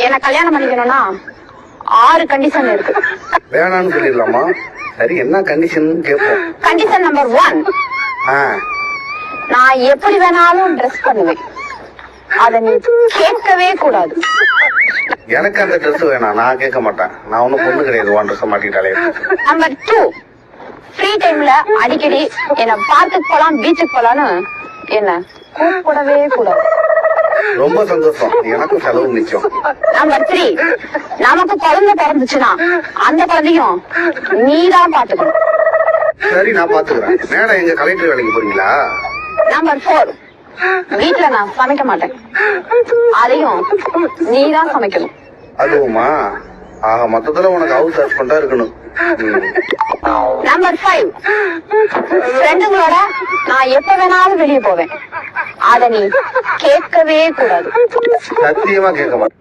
என்ன கல்யாணம் பண்ணிக்கணும்னா 6 கண்டிஷன் இருக்கு. வேணான்னு சொல்லிடலாமா? சரி, என்ன கண்டிஷன் கேட்போம். கண்டிஷன் நம்பர் 1, நான் எப்படி வேணாலும் ட்ரெஸ் பண்ணுவேன், அத நீ கேட்கவே கூடாது. எனக்கு அந்த ட்ரெஸ் வேணாம், நான் கேட்க மாட்டேன். நான் ஒன்னும் பொண்ணு கிடையாது, ஒன் ட்ரெஸ் மாட்டிட்டாலே. நம்பர் 2, ஃப்ரீ டைம்ல அடிக்கடி என்ன பார்க்குக்கு போலாம், பீச்சுக்கு போலான்னு என்ன கூப்பிடவே கூடாது. ரொம்ப சந்தோஷம், எனக்கும் செலவு மிச்சம். நம்பர் 3, நமக்கு குழந்தை பிறந்துச்சுன்னா அந்த குழந்தையும் நீதான் பாத்துக்கணும். சரி, நான் பாத்துக்கிறேன். மேடம், எங்க கலெக்டர் வேலைக்கு போறீங்களா? நம்பர் 4, வீட்டுல நான் சமைக்க மாட்டேன், அதையும் நீதான் சமைக்கணும். அதுவுமா? ஆக மொத்தத்துல உனக்கு ஹவுஸ் ஹஸ்பண்டா இருக்கணும். நம்பர் 5, ஃப்ரெண்டுங்களோட நான் எப்ப வேணாலும் வெளியே போவேன், அத நீ கேட்கவே கூடாது. சத்தியமா கேட்க மாட்டேன்.